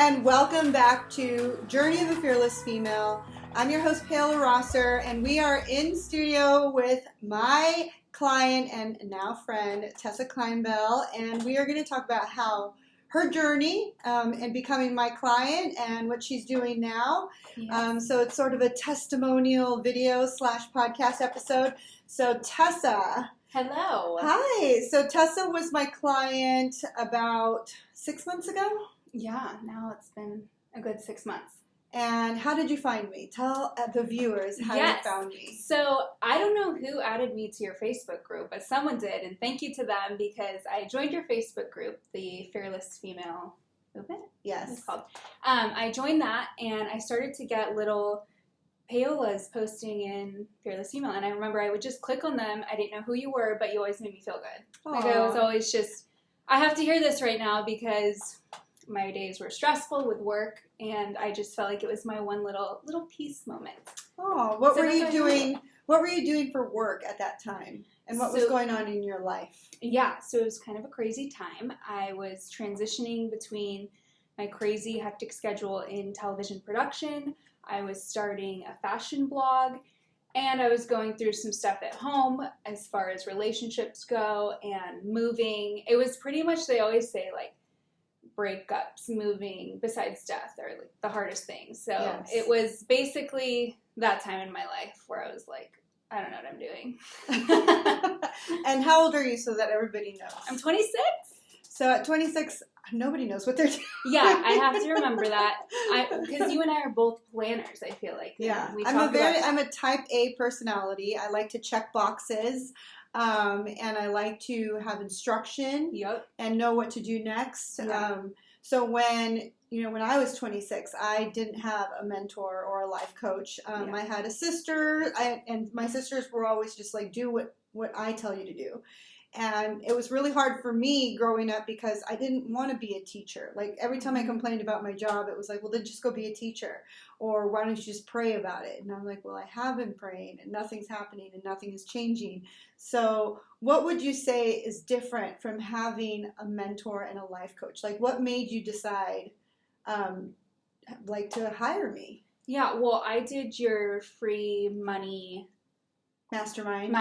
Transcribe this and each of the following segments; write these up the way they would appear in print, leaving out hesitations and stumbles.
and welcome back to Journey of a Fearless Female. I'm your host, Paola Rosser, and we are in studio with my client and now friend, Tessa Kleinbell, and we are going to talk about how her journey and becoming my client and what she's doing now. Yes. So it's sort of a testimonial video / podcast episode. So Tessa. Hello. Hi. So Tessa was my client about 6 months ago. Yeah, now it's been a good 6 months. And how did you find me? Tell the viewers how you found me. So I don't know who added me to your Facebook group, but someone did, and thank you to them because I joined your Facebook group, the Fearless Female Movement. Yes. It's called. I joined that, and I started to get little Paolas posting in Fearless Female, and I remember I would just click on them. I didn't know who you were, but you always made me feel good. Aww. Like I was always just, I have to hear this right now because my days were stressful with work, and I just felt like it was my one little peace moment. Oh, what were you doing? What were you doing for work at that time, and what was going on in your life? Yeah, so it was kind of a crazy time. I was transitioning between my crazy, hectic schedule in television production. I was starting a fashion blog, and I was going through some stuff at home as far as relationships go and moving. It was pretty much, they always say, like, breakups, moving, besides death, are like the hardest things. So yes. It was basically that time in my life where I was like, I don't know what I'm doing. And how old are you so that everybody knows? I'm 26. So at 26, nobody knows what they're doing. Yeah, I have to remember that. Because you and I are both planners, I feel like. Yeah, I'm a type A personality. I like to check boxes. And I like to have instruction and know what to do next. Yep. So when I was 26, I didn't have a mentor or a life coach. I had a sister, and my sisters were always just like, do what I tell you to do. And it was really hard for me growing up because I didn't want to be a teacher. Like every time I complained about my job, it was like, well, then just go be a teacher. Or why don't you just pray about it? And I'm like, well, I have been praying and nothing's happening and nothing is changing. So what would you say is different from having a mentor and a life coach? Like what made you decide to hire me? Yeah, well, I did your free money mastermind.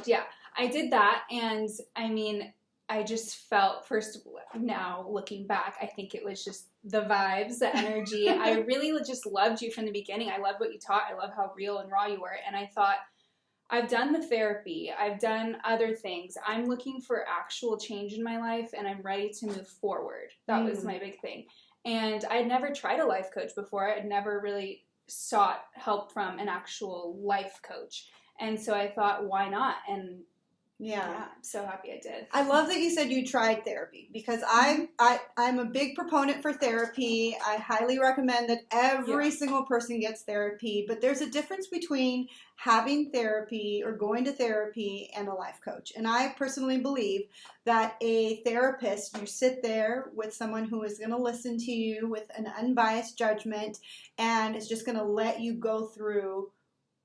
Yeah. I did that, and I mean, I just felt, now looking back, I think it was just the vibes, the energy. I really just loved you from the beginning. I loved what you taught. I love how real and raw you were, and I thought, I've done the therapy. I've done other things. I'm looking for actual change in my life, and I'm ready to move forward. That was my big thing. And I'd never tried a life coach before. I'd never really sought help from an actual life coach. And so I thought, why not? And yeah, I'm so happy I did. I love that you said you tried therapy because I'm a big proponent for therapy. I highly recommend that every single person gets therapy, but there's a difference between having therapy or going to therapy and a life coach. And I personally believe that a therapist, you sit there with someone who is going to listen to you with an unbiased judgment and is just going to let you go through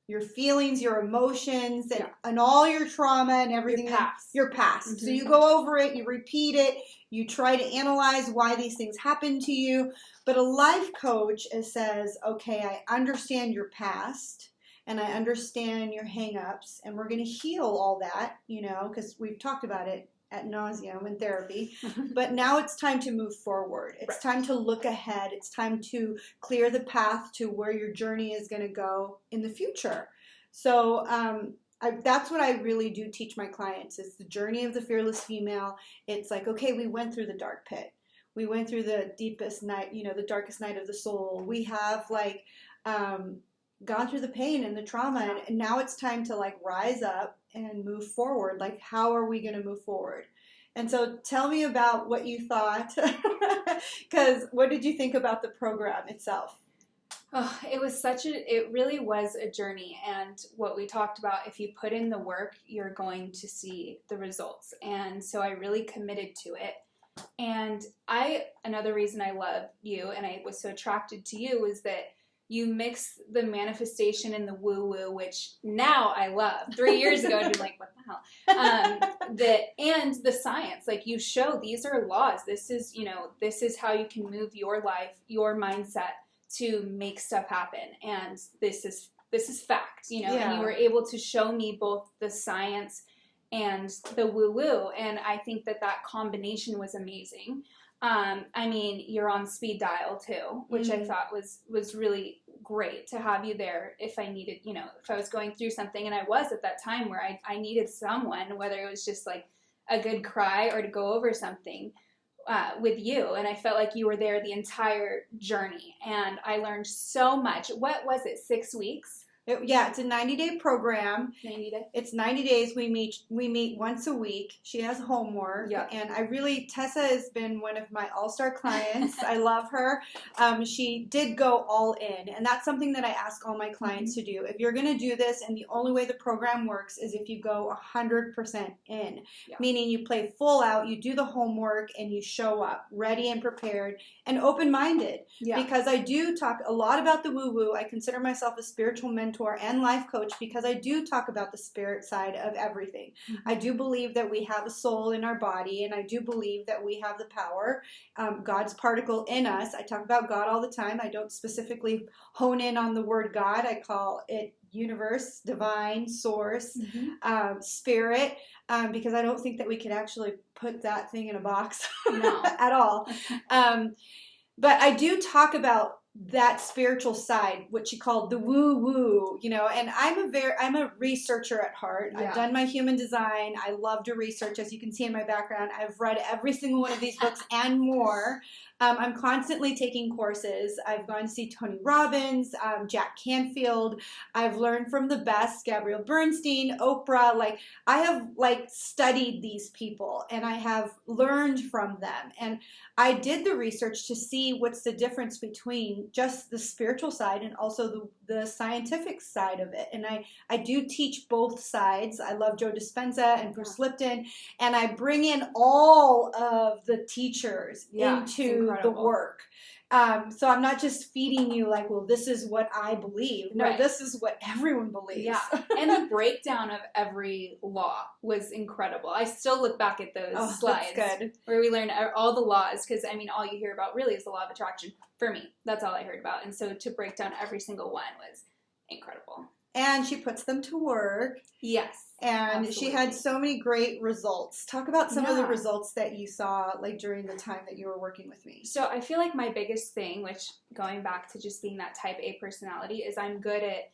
your feelings, your emotions, and all your trauma and everything. Your past. Mm-hmm. So you go over it, you repeat it, you try to analyze why these things happen to you. But a life coach says, okay, I understand your past and I understand your hang-ups, and we're going to heal all that, because we've talked about it ad nauseum in therapy, but now it's time to move forward. It's time to look ahead. It's time to clear the path to where your journey is going to go in the future. So that's what I really do teach my clients. It's the journey of the fearless female. It's like, okay, we went through the dark pit. We went through the deepest night, the darkest night of the soul. We have gone through the pain and the trauma, and now it's time to rise up and move forward. Like, how are we going to move forward? And so tell me about what you thought, because what did you think about the program itself? Oh, it really was a journey. And what we talked about, if you put in the work, you're going to see the results. And so I really committed to it. And another reason I love you and I was so attracted to you is that you mix the manifestation and the woo-woo, which now I love. 3 years ago, I'd be like, what the hell? And the science, like you show these are laws. This is, this is how you can move your life, your mindset to make stuff happen. And this is fact, and you were able to show me both the science and the woo-woo. And I think that combination was amazing. I mean, you're on speed dial too, which I thought was really great to have you there if I needed, if I was going through something, and I was at that time where I needed someone, whether it was just like a good cry or to go over something with you. And I felt like you were there the entire journey, and I learned so much. What was it, 6 weeks? It's a 90-day program. 90 days. It's 90 days. We meet once a week. She has homework. Yeah. And Tessa has been one of my all-star clients. I love her. She did go all in. And that's something that I ask all my clients to do. If you're going to do this, and the only way the program works is if you go 100% in, meaning you play full out, you do the homework, and you show up ready and prepared and open-minded. Yeah. Because I do talk a lot about the woo-woo. I consider myself a spiritual mentor and life coach because I do talk about the spirit side of everything. I do believe that we have a soul in our body, and I do believe that we have the power, God's particle in us. I talk about God all the time. I don't specifically hone in on the word God. I call it universe, divine, source, spirit, because I don't think that we could actually put that thing in a box at all. But I do talk about that spiritual side, what she called the woo-woo, and I'm a researcher at heart. I've done my human design. I love to research. As you can see in my background, I've read every single one of these books and more. I'm constantly taking courses. I've gone to see Tony Robbins, Jack Canfield. I've learned from the best, Gabrielle Bernstein, Oprah. I have studied these people, and I have learned from them. And I did the research to see what's the difference between just the spiritual side and also the scientific side of it. And I do teach both sides. I love Joe Dispenza and Bruce Lipton, and I bring in all of the teachers into the work. So I'm not just feeding you this is what I believe. No, this is what everyone believes. Yeah. And the breakdown of every law was incredible. I still look back at those slides where we learned all the laws, because all you hear about really is the law of attraction. For me, that's all I heard about. And so to break down every single one was incredible. And she puts them to work. Yes. And absolutely. She had so many great results. Talk about some of the results that you saw during the time that you were working with me. So I feel like my biggest thing, which going back to just being that type A personality, is I'm good at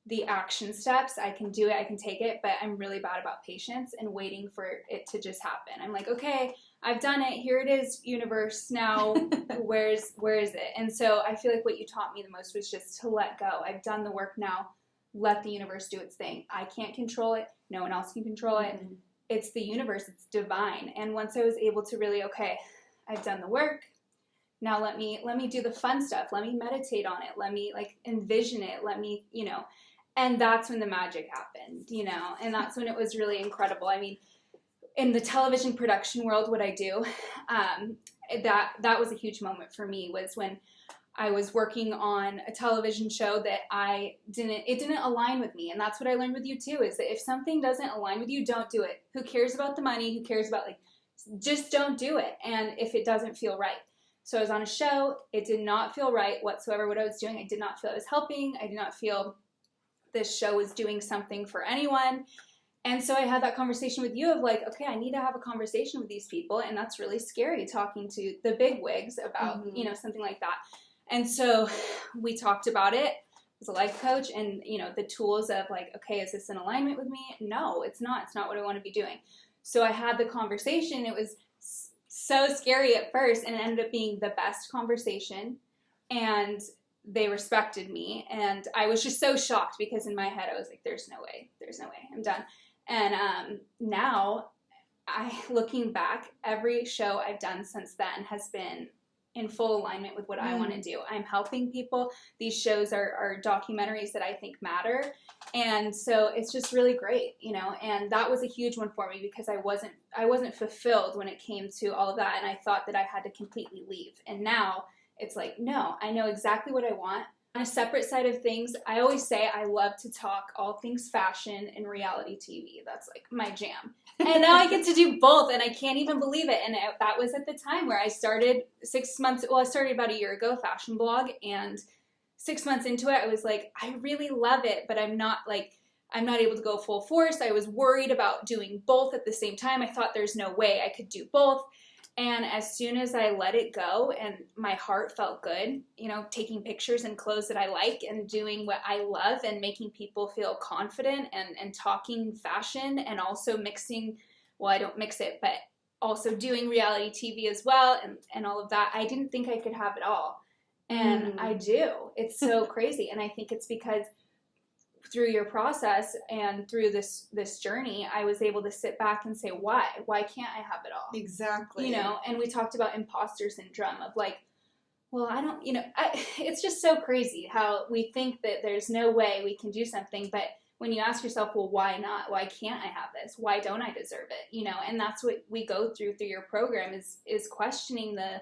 the action steps. I can do it, I can take it, but I'm really bad about patience and waiting for it to just happen. I'm like, okay, I've done it. Here it is, universe. Now, where is it? And so I feel like what you taught me the most was just to let go. I've done the work now. Let the universe do its thing. I can't control it. No one else can control it. It's the universe. It's divine. And once I was able to really, okay, I've done the work. Now let me do the fun stuff. Let me meditate on it. Let me envision it. Let me, and that's when the magic happened, and that's when it was really incredible. In the television production world, what I do, that was a huge moment for me, was when I was working on a television show that it didn't align with me. And that's what I learned with you too, is that if something doesn't align with you, don't do it. Who cares about the money? Who cares about just don't do it. And if it doesn't feel right. So I was on a show. It did not feel right whatsoever what I was doing. I did not feel I was helping. I did not feel this show was doing something for anyone. And so I had that conversation with you of okay, I need to have a conversation with these people. And that's really scary, talking to the big wigs about, something like that. And so we talked about it as a life coach, and, the tools of okay, is this in alignment with me? No, it's not. It's not what I want to be doing. So I had the conversation. It was so scary at first, and it ended up being the best conversation. And they respected me. And I was just so shocked, because in my head I was like, there's no way, I'm done. And now, looking back, every show I've done since then has been in full alignment with what I want to do. I'm helping people. These shows are documentaries that I think matter. And so it's just really great, and that was a huge one for me, because I wasn't fulfilled when it came to all of that. And I thought that I had to completely leave. And now it's no, I know exactly what I want. On a separate side of things, I always say I love to talk all things fashion and reality TV. That's like my jam. And now I get to do both, and I can't even believe it. And that was at the time where I started 6 months, well, I started about a year ago, fashion blog, and 6 months into it, I was like, I really love it, but I'm not able to go full force. I was worried about doing both at the same time. I thought there's no way I could do both. And as soon as I let it go and my heart felt good, you know, taking pictures and clothes that I like and doing what I love and making people feel confident and talking fashion and also mixing, well, I don't mix it, but also doing reality TV as well and all of that, I didn't think I could have it all. And I do. It's so crazy. And I think it's because through your process and through this journey, I was able to sit back and say, why can't I have it all? Exactly. You know, and we talked about imposter syndrome of like, well, I don't, you know, it's just so crazy how we think that there's no way we can do something. But when you ask yourself, well, why not? Why can't I have this? Why don't I deserve it? You know, and that's what we go through your program is questioning the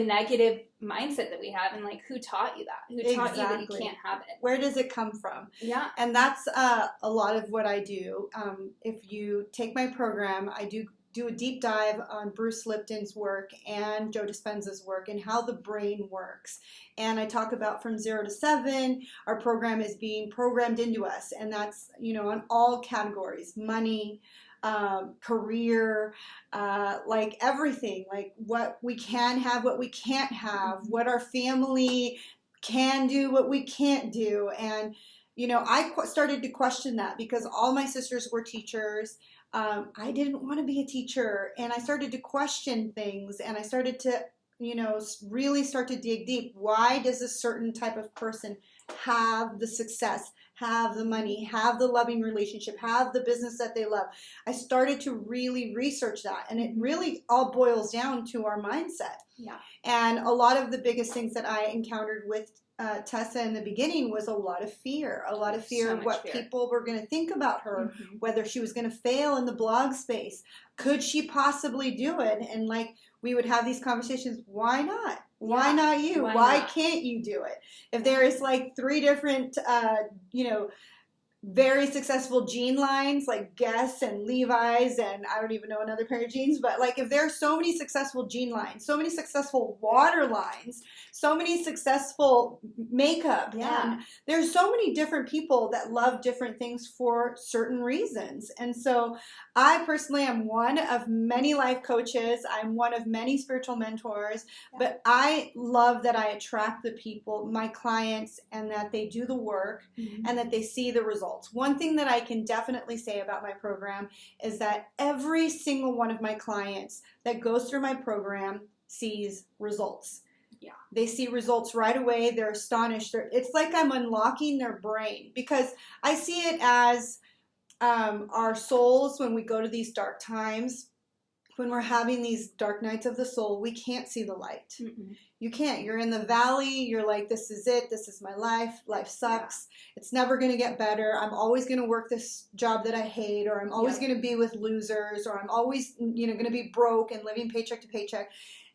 negative mindset that we have and like who taught you that? Who taught you that you can't have it? Where does it come from? Yeah. And that's a lot of what I do. If you take my program, I do a deep dive on Bruce Lipton's work and Joe Dispenza's work and how the brain works. And I talk about from 0 to 7, our program is being programmed into us. And that's, you know, on all categories, money, career, like everything, like what we can have, what we can't have, what our family can do, what we can't do. And, you know, I started to question that because all my sisters were teachers. I didn't want to be a teacher, and I started to question things, and I started to, you know, really start to dig deep. Why does a certain type of person have the success, have the money, have the loving relationship, have the business that they love? I started to really research that, and it really all boils down to our mindset. Yeah. And a lot of the biggest things that I encountered with Tessa in the beginning was a lot of fear of what people were going to think about her, whether she was going to fail in the blog space. Could she possibly do it? And like we would have these conversations, why not? Why not you? Why can't you do it? If there is like 3 different, you know, very successful jean lines like Guess and Levi's and I don't even know another pair of jeans, but like if there are so many successful jean lines, so many successful water lines, so many successful makeup, and there's so many different people that love different things for certain reasons. And so I personally am one of many life coaches. I'm one of many spiritual mentors, but I love that I attract the people, my clients, and that they do the work and that they see the results. One thing that I can definitely say about my program is that every single one of my clients that goes through my program sees results. Yeah. They see results right away. They're astonished. It's like I'm unlocking their brain because I see it as our souls when we go to these dark times, when we're having these dark nights of the soul, we can't see the light. You can't. You're in the valley. You're like, this is it. This is my life. Life sucks. It's never going to get better. I'm always going to work this job that I hate, or I'm always going to be with losers, or I'm always, you know, going to be broke and living paycheck to paycheck.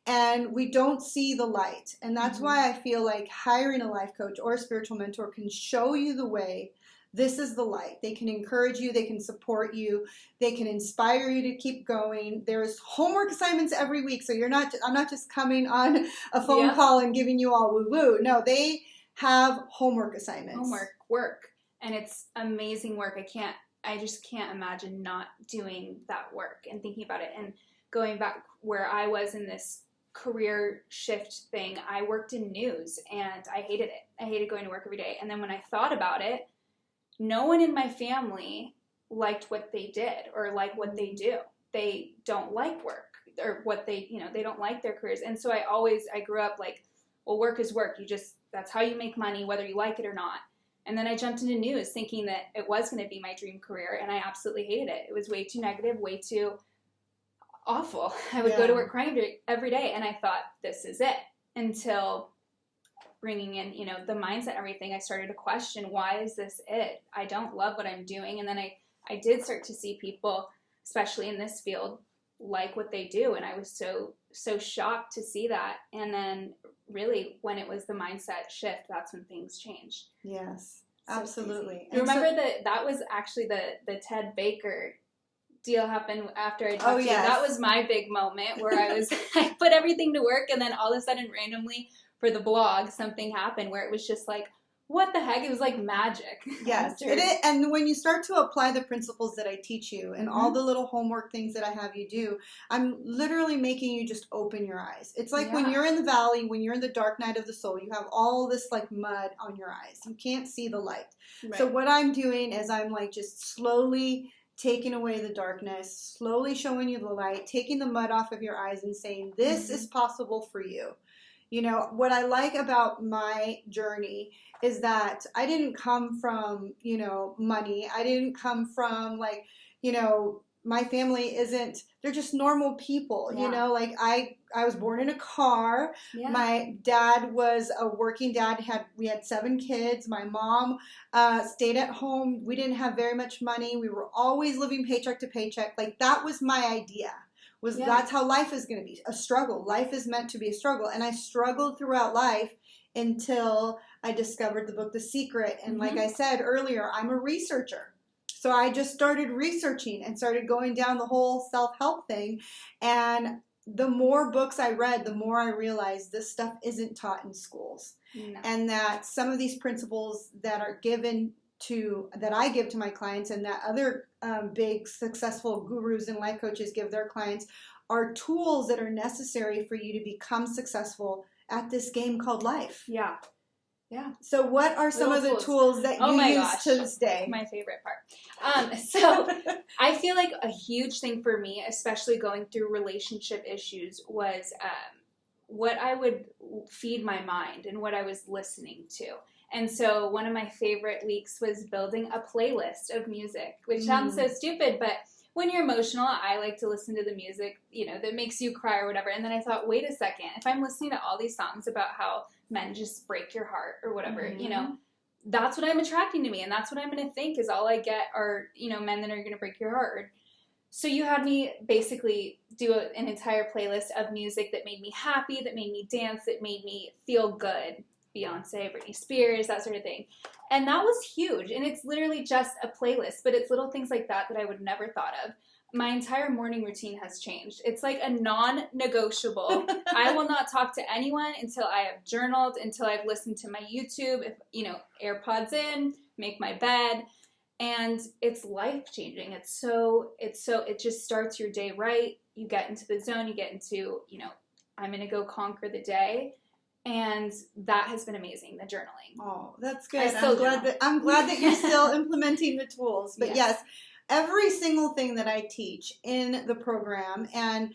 And we don't see the light. And that's why I feel like hiring a life coach or a spiritual mentor can show you the way. This is the light. They can encourage you. They can support you. They can inspire you to keep going. There's homework assignments every week. So I'm not just coming on a phone call and giving you all woo-woo. No, they have homework assignments. Work. And it's amazing work. I just can't imagine not doing that work and thinking about it. And going back where I was in this career shift thing, I worked in news and I hated it. I hated going to work every day. And then when I thought about it, no one in my family liked what they did or like what they do. They don't like work or what they, you know, they don't like their careers. And so I grew up like, well, work is work. That's how you make money, whether you like it or not. And then I jumped into news thinking that it was going to be my dream career. And I absolutely hated it. It was way too negative, way too awful. I would go to work crying every day. And I thought, this is it. Until bringing in, you know, the mindset and everything, I started to question, why is this it? I don't love what I'm doing. And then I did start to see people, especially in this field, like what they do. And I was so shocked to see that. And then really when it was the mindset shift, that's when things changed. Yes, So absolutely. You remember that was actually the Ted Baker deal happened after I talked to you. That was my big moment where I put everything to work, and then all of a sudden randomly for the blog something happened where it was just like, what the heck? It was like magic. Yes, it is. And when you start to apply the principles that I teach you and all the little homework things that I have you do, I'm literally making you just open your eyes. It's like when you're in the valley, when you're in the dark night of the soul, you have all this like mud on your eyes. You can't see the light. Right. So what I'm doing is I'm like just slowly taking away the darkness, slowly showing you the light, taking the mud off of your eyes and saying, this is possible for you. You know, what I like about my journey is that I didn't come from, you know, money. I didn't come from like, you know, my family isn't, they're just normal people, you know, like I was born in a car. My dad was a working dad. We had 7 kids. My mom stayed at home. We didn't have very much money. We were always living paycheck to paycheck. Like that was my idea. That's how life is going to be, a struggle. Life is meant to be a struggle. And I struggled throughout life until I discovered the book, The Secret. And like I said earlier, I'm a researcher. So I just started researching and started going down the whole self-help thing. And the more books I read, the more I realized this stuff isn't taught in schools. No. And that some of these principles that are that I give to my clients and that other big successful gurus and life coaches give their clients are tools that are necessary for you to become successful at this game called life. Yeah. So what are some of the tools that you use to this day? My favorite part. So I feel like a huge thing for me, especially going through relationship issues, was what I would feed my mind and what I was listening to. And so one of my favorite weeks was building a playlist of music, which sounds so stupid, but when you're emotional, I like to listen to the music, you know, that makes you cry or whatever. And then I thought, wait a second, if I'm listening to all these songs about how men just break your heart or whatever, you know, that's what I'm attracting to me. And that's what I'm going to think is all I get are, you know, men that are going to break your heart. So you had me basically do an entire playlist of music that made me happy, that made me dance, that made me feel good. Beyonce, Britney Spears, that sort of thing. And that was huge. And it's literally just a playlist, but it's little things like that I would never thought of. My entire morning routine has changed. It's like a non-negotiable. I will not talk to anyone until I have journaled, until I've listened to my YouTube, if, you know, AirPods in, make my bed. And it's life-changing. It just starts your day right. You get into the zone, you get into, you know, I'm going to go conquer the day. And that has been amazing, the journaling. Oh, that's good. I'm glad that you're still implementing the tools. But yes, every single thing that I teach in the program and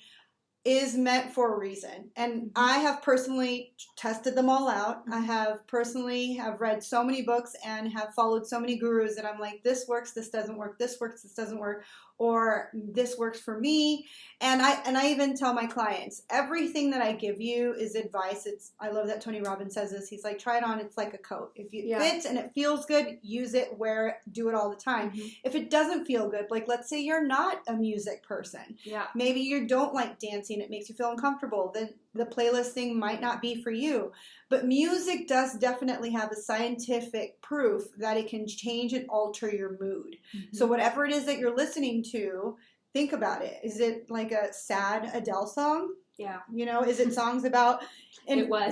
is meant for a reason. And I have personally tested them all out. I have read so many books and have followed so many gurus that I'm like, this works, this doesn't work, this works, this doesn't work, or this works for me. And I even tell my clients, everything that I give you is advice. I love that Tony Robbins says this. He's like, try it on. It's like a coat. If it fits and it feels good, use it, wear it, do it all the time. If it doesn't feel good, like let's say you're not a music person. Maybe you don't like dancing. It makes you feel uncomfortable. Then the playlist thing might not be for you. But music does definitely have a scientific proof that it can change and alter your mood. So whatever it is that you're listening to, think about it. Is it like a sad Adele song? Yeah. You know, is it songs about infidelity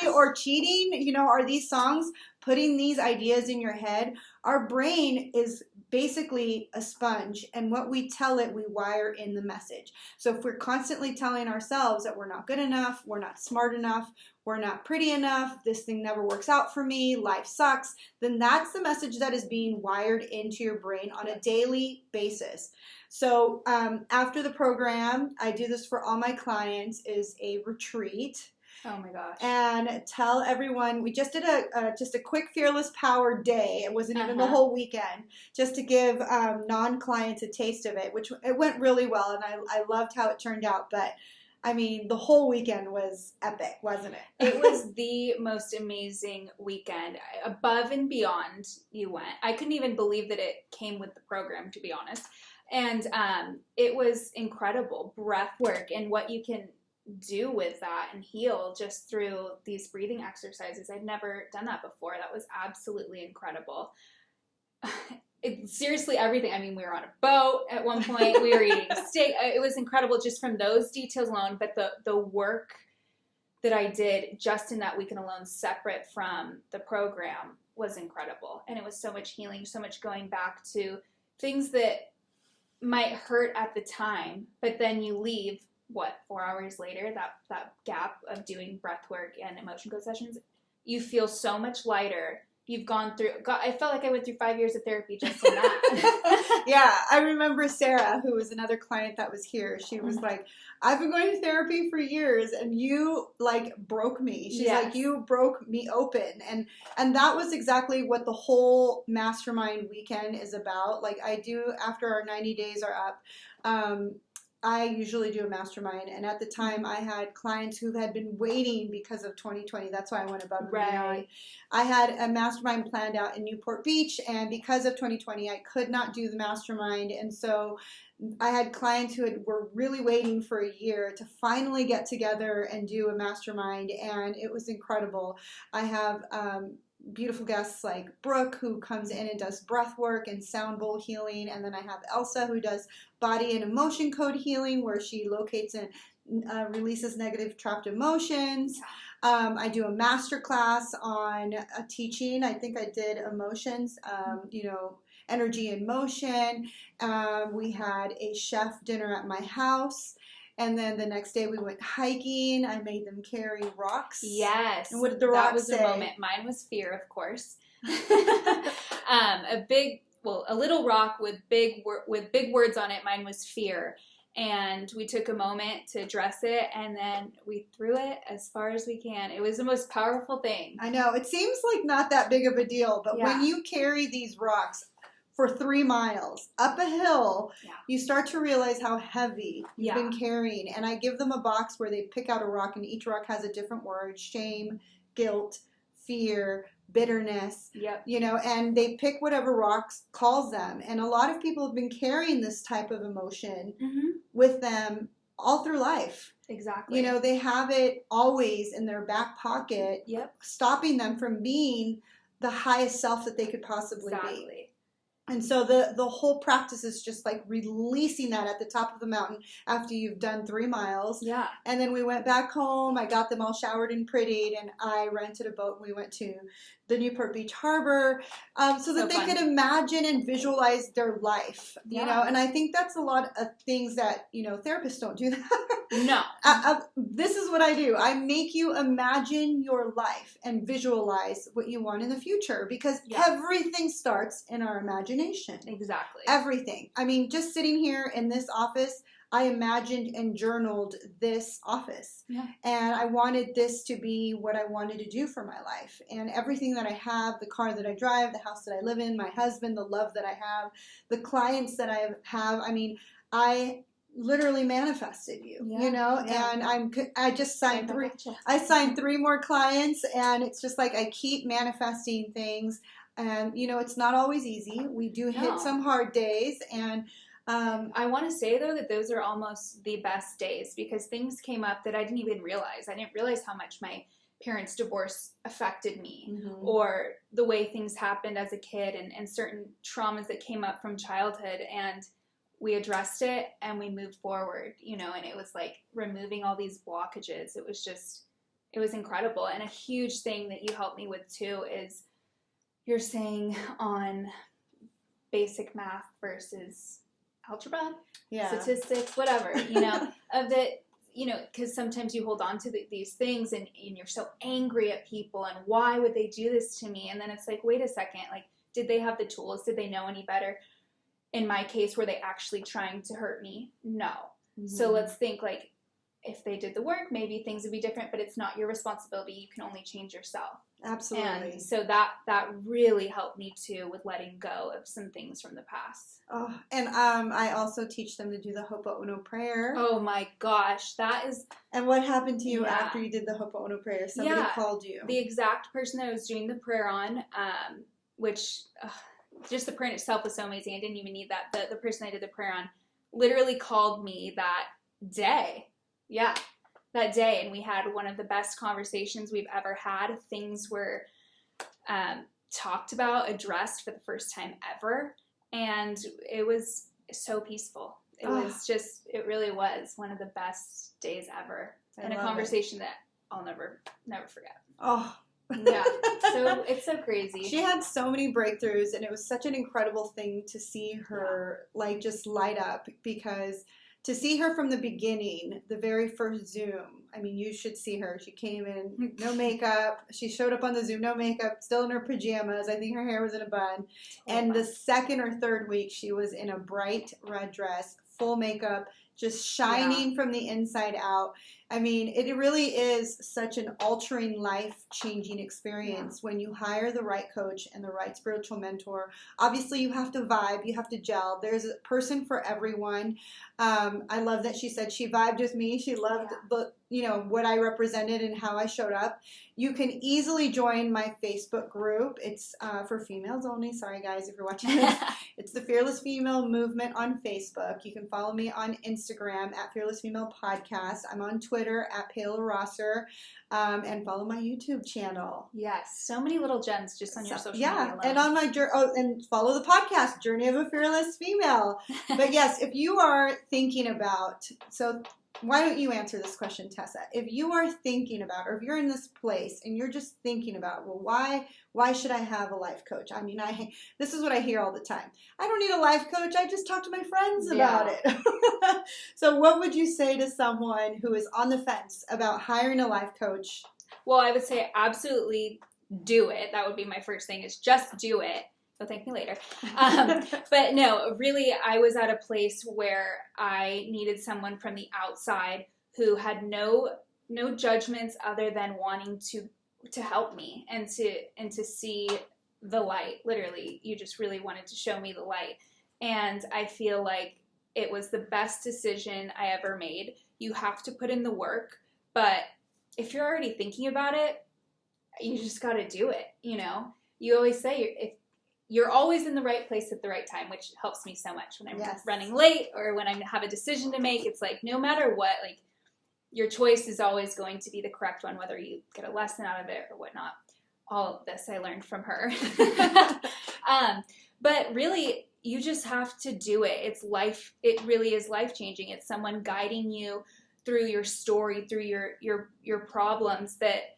or cheating? You know, are these songs putting these ideas in your head? Our brain is basically a sponge, and what we tell it, we wire in the message. So if we're constantly telling ourselves that we're not good enough, we're not smart enough, we're not pretty enough, this thing never works out for me, life sucks, then that's the message that is being wired into your brain on a daily basis. So after the program, I do this for all my clients, is a retreat. Oh my gosh. And tell everyone, we just did a quick Fearless Power day. It wasn't even the whole weekend, just to give non-clients a taste of it, which it went really well, and I loved how it turned out. But I mean, the whole weekend was epic, wasn't it? It was the most amazing weekend. Above and beyond you went. I couldn't even believe that it came with the program, to be honest. And it was incredible breath work and what you can do with that and heal just through these breathing exercises. I'd never done that before. That was absolutely incredible. Seriously, everything. I mean, we were on a boat at one point. We were eating steak. It was incredible just from those details alone. But the work that I did just in that weekend alone, separate from the program, was incredible. And it was so much healing, so much going back to things that might hurt at the time, but then you leave, 4 hours later, that gap of doing breath work and emotion code sessions, you feel so much lighter. You've gone through, I felt like I went through 5 years of therapy just in that. Yeah, I remember Sarah, who was another client that was here. She was like, I've been going to therapy for years, and you like broke me. She's like, you broke me open. And that was exactly what the whole mastermind weekend is about. Like I do, after our 90 days are up, I usually do a mastermind, and at the time I had clients who had been waiting because of 2020. That's why I went above and beyond. I had a mastermind planned out in Newport Beach, and because of 2020, I could not do the mastermind, and so I had clients who were really waiting for a year to finally get together and do a mastermind, and it was incredible. I have beautiful guests like Brooke, who comes in and does breath work and sound bowl healing, and then I have Elsa, who does body and emotion code healing, where she locates and releases negative trapped emotions. I do a master class on teaching. I think I did emotions, energy and motion. We had a chef dinner at my house. And then the next day we went hiking. I made them carry rocks. Yes. And what did the rocks say? That was a moment. Mine was fear, of course. A little rock with big words on it. Mine was fear. And we took a moment to address it, and then we threw it as far as we can. It was the most powerful thing. I know. It seems like not that big of a deal, but when you carry these rocks for 3 miles up a hill, you start to realize how heavy you've been carrying. And I give them a box where they pick out a rock, and each rock has a different word: shame, guilt, fear, bitterness, and they pick whatever rock calls them. And a lot of people have been carrying this type of emotion with them all through life. Exactly. They have it always in their back pocket, stopping them from being the highest self that they could possibly be. And so the whole practice is just like releasing that at the top of the mountain after you've done 3 miles. Yeah. And then we went back home. I got them all showered and prettied, and I rented a boat, and we went to the Newport Beach Harbor so that they could imagine and visualize their life, you know. And I think that's a lot of things that, therapists don't do that. No. This is what I do. I make you imagine your life and visualize what you want in the future, because everything starts in our imagination. Exactly. Everything. I mean, just sitting here in this office, I imagined and journaled this office. Yeah. And I wanted this to be what I wanted to do for my life. And everything that I have, the car that I drive, the house that I live in, my husband, the love that I have, the clients that I have, I mean, I literally manifested you, and I just signed 3. I signed 3 more clients, and it's just like I keep manifesting things, and it's not always easy. We do hit some hard days, and I want to say though that those are almost the best days, because things came up that I didn't even realize. I didn't realize how much my parents' divorce affected me, or the way things happened as a kid, and certain traumas that came up from childhood, and we addressed it and we moved forward, and it was like removing all these blockages. It was incredible. And a huge thing that you helped me with too is you're saying on basic math versus algebra, statistics, whatever, of that, because sometimes you hold on to these things and you're so angry at people and why would they do this to me? And then it's like, wait a second, like, did they have the tools? Did they know any better? In my case, were they actually trying to hurt me? No. So let's think, like, if they did the work, maybe things would be different, but it's not your responsibility. You can only change yourself. Absolutely. And so that really helped me too with letting go of some things from the past. Oh, and I also teach them to do the Ho'oponopono prayer. Oh my gosh, that is... And what happened to you after you did the Ho'oponopono prayer? Somebody called you. The exact person that I was doing the prayer on, which... just the prayer itself was so amazing. I didn't even need that. The person I did the prayer on literally called me that day. Yeah, that day. And we had one of the best conversations we've ever had. Things were talked about, addressed for the first time ever. And it was so peaceful. It was just, it really was one of the best days ever. And a conversation that I'll never forget. Oh, yeah. So it's so crazy. She had so many breakthroughs, and it was such an incredible thing to see her like just light up, because to see her from the beginning, the very first Zoom, I mean, you should see her. She came in, no makeup. She showed up on the Zoom, no makeup, still in her pajamas. I think her hair was in a bun. And the second or third week, she was in a bright red dress, full makeup, just shining from the inside out. I mean, it really is such an altering, life-changing experience when you hire the right coach and the right spiritual mentor. Obviously, you have to vibe. You have to gel. There's a person for everyone. I love that she said she vibed with me. She loved what I represented and how I showed up. You can easily join my Facebook group. It's for females only. Sorry, guys, if you're watching this. It's the Fearless Female Movement on Facebook. You can follow me on Instagram at Fearless Female Podcast. I'm on Twitter at Payla Rosser, and follow my YouTube channel. Yes, so many little gems just on your social media. Yeah, and on my and follow the podcast, Journey of a Fearless Female. But yes, if you are thinking about, so why don't you answer this question, Tessa? If you are thinking about, or if you're in this place and you're just thinking about, well, why should I have a life coach? I mean, this is what I hear all the time. I don't need a life coach. I just talk to my friends about it. So what would you say to someone who is on the fence about hiring a life coach? Well, I would say absolutely do it. That would be my first thing, is just do it. So thank me later. But no, really, I was at a place where I needed someone from the outside who had no judgments other than wanting to help me and to see the light. Literally, you just really wanted to show me the light. And I feel like it was the best decision I ever made. You have to put in the work, but if you're already thinking about it, you just got to do it. You always say if you're always in the right place at the right time, which helps me so much when I'm running late or when I have a decision to make. It's like, no matter what, like, your choice is always going to be the correct one, whether you get a lesson out of it or whatnot. All of this I learned from her. But really, you just have to do it. It's life. It really is life-changing. It's someone guiding you through your story, through your problems that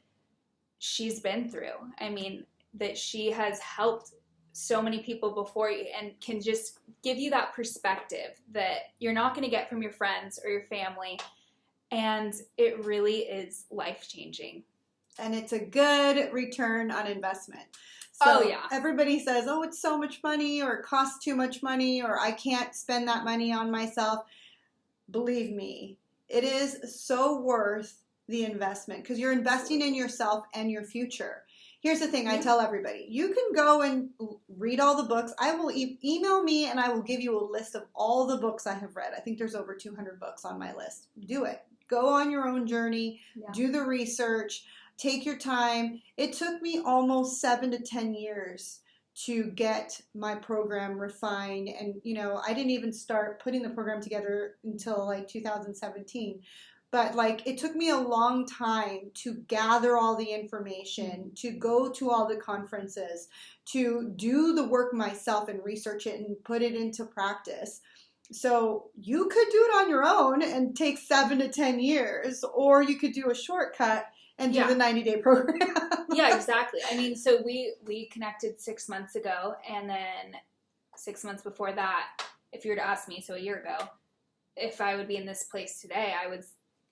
she's been through. I mean, that she has helped so many people before you and can just give you that perspective that you're not going to get from your friends or your family. And it really is life-changing. And it's a good return on investment. So everybody says, oh, it's so much money, or it costs too much money, or I can't spend that money on myself. Believe me, it is so worth the investment, because you're investing in yourself and your future. Here's the thing I tell everybody. You can go and read all the books. I will email me and I will give you a list of all the books I have read. I think there's over 200 books on my list. Do it. Go on your own journey. Do the research. Take your time. It took me almost 7 to 10 years to get my program refined. And, I didn't even start putting the program together until like 2017. But it took me a long time to gather all the information, to go to all the conferences, to do the work myself and research it and put it into practice. So you could do it on your own and take 7 to 10 years, or you could do a shortcut and do the 90-day program. Yeah, exactly. I mean, so we connected 6 months ago, and then 6 months before that, if you were to ask me, so a year ago, if I would be in this place today, I would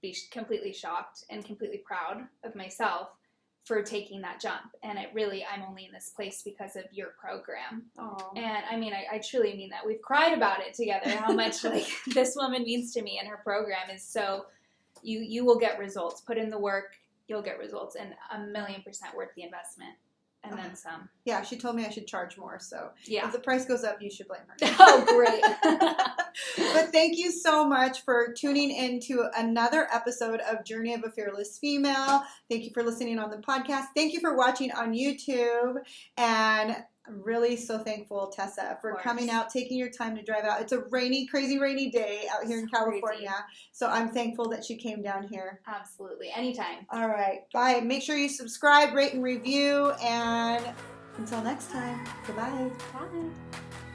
be completely shocked and completely proud of myself for taking that jump. And I'm only in this place because of your program. Aww. And I mean, I truly mean that. We've cried about it together, how much this woman means to me, and her program is so, you will get results. Put in the work, you'll get results, and 1,000,000% worth the investment. And then some. Yeah, she told me I should charge more. So yeah. If the price goes up, you should blame her. Oh, great. But thank you so much for tuning in to another episode of Journey of a Fearless Female. Thank you for listening on the podcast. Thank you for watching on YouTube. And I'm really so thankful, Tessa, for course. coming out, taking your time to drive out. It's a rainy, crazy rainy day out here in California. Crazy. So I'm thankful that you came down here. Absolutely. Anytime. All right. Bye. Make sure you subscribe, rate, and review. And until next time, goodbye. Bye.